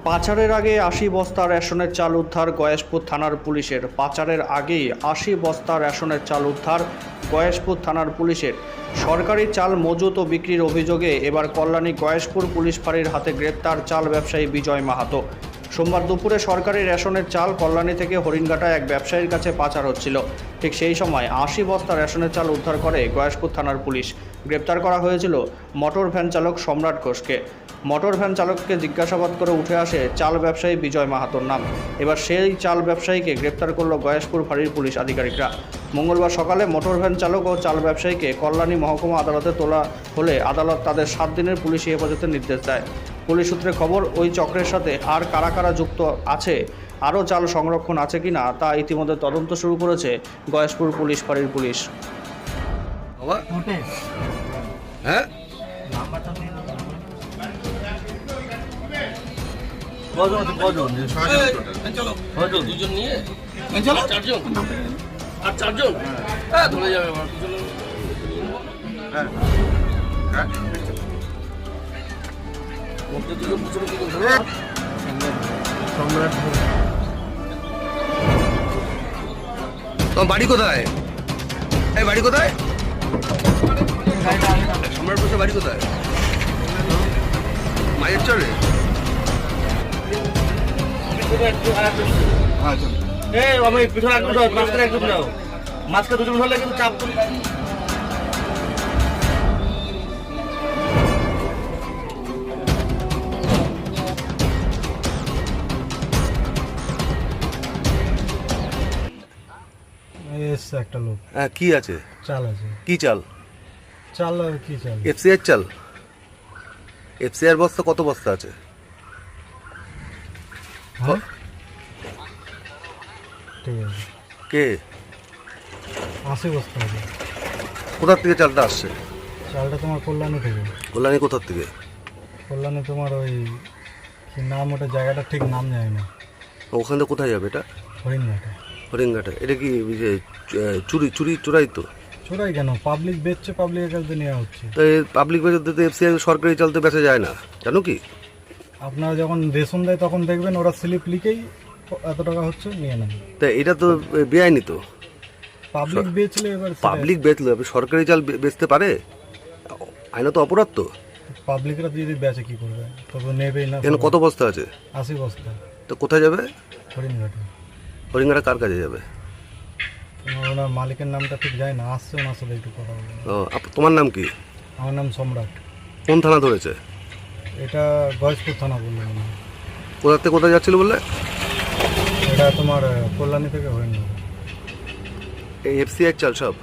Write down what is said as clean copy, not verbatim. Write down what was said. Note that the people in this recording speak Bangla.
পাচারের আগে ৮০ বস্তা রেশনের চাল উদ্ধার গয়েশপুর থানার পুলিশের। পাচারের আগেই ৮০ বস্তা রেশনের চাল উদ্ধার গয়েশপুর থানার পুলিশের। সরকারি চাল মজুত ও বিক্রির অভিযোগে এবার কল্যাণী গয়েশপুর পুলিশ ফাঁড়ির হাতে গ্রেপ্তার চাল ব্যবসায়ী বিজয় মাহাতো। সোমবার দুপুরে সরকারি রেশনের চাল কল্যাণী থেকে হরিণঘাটায় এক ব্যবসায়ীর কাছে পাচার হচ্ছিল। ঠিক সেই সময় ৮০ বস্তা রেশনের চাল উদ্ধার করে গয়েশপুর থানার পুলিশ। গ্রেপ্তার করা হয়েছিল মোটর ভ্যান চালক সম্রাট ঘোষকে। মোটর ভ্যান চালককে জিজ্ঞাসাবাদ করে উঠে আসে চাল ব্যবসায়ী বিজয় মাহাতোর নাম। এবার সেই চাল ব্যবসায়ীকে গ্রেপ্তার করল গয়েশপুর ফাঁড়ির পুলিশ আধিকারিকরা। মঙ্গলবার সকালে মোটর ভ্যান চালক ও চাল ব্যবসায়ীকে কল্যাণী মহকুমা আদালতে তোলা হলে আদালত তাদের 7 দিনের পুলিশি হেফাজতের নির্দেশ দেয়। পুলিশ সূত্রে খবর, ওই চক্রের সাথে আর কারা কারা যুক্ত আছে, আরও চাল সংরক্ষণ আছে কিনা তা ইতিমধ্যে তদন্ত শুরু করেছে গয়েশপুর পুলিশ ফাঁড়ির পুলিশ। হ্যাঁ দুজন নিয়ে চারজন আর চারজন ধরে যাবে তোমার বাড়ি কোথায়? এই বাড়ি কোথায়? সম্রাট বসে বাড়ি কোথায়? মায়ের চলে। আমি পিছনে একদম মাঝখানে একদম যাও, মাঝখানে দুজন হলে কিন্তু চাপ একটা লোক। হ্যাঁ, কি আছে? চাল আছে। কি চাল? চাল আর কি চাল? এফসিআর চাল। এফসিআর বস্তা কত বস্তা আছে? হ্যাঁ ঠিক আছে। কে? 80 বস্তা আছে। কোথার থেকে চালটা আসছে? চালটা তোমার কল্যাণী থেকে। কল্যাণী কোথার থেকে? কল্যাণী তোমার ওই কি নাম, ওটা জায়গাটা ঠিক নাম জানি না। ওখান থেকে কোথায় যাবে এটা? হরিণঘাটা। হরিণঘাটা। এটা কি চুরাই তো? চোরাই কেন? পাবলিক বেচছে, পাবলিকের কাছে নেওয়া হচ্ছে। তো পাবলিক বাজার তো এফসিআই সরকারি চাল তো বেচা যায় না, জানো কি? আপনারা যখন রেশন দেয় তখন দেখবেন ওরা স্লিপ লিখেই এত টাকা হচ্ছে নিয়ে নেন। তা এটা তো বেআইনি তো। পাবলিক বেচলে এবার পাবলিক বেচলে সরকারি চাল বেচতে পারে? আইনত অপরাধ তো। পাবলিকরা যদি বেচে কি করবে? তবে নেবেই না। এখানে কত বস্তা আছে? 80 বস্তা। তো কোথায় যাবে? হরিণঘাটা। হরিণঘাটা কার কাছে যাবে? ওনার মালিকের নামটা ঠিক যায় না, আসছে ওনার সাথে একটু কথা বলবো। তোমার নাম কি? আমার নাম সম্রাট। কোন থানা ধরেছে? এটা গয়েশপুর থানা বললো। কোথা থেকে কোথায় যাচ্ছিল বললে? এটা তোমার কল্যাণী থেকে হরিণঘাটা। এই এফসিআই চাল সব?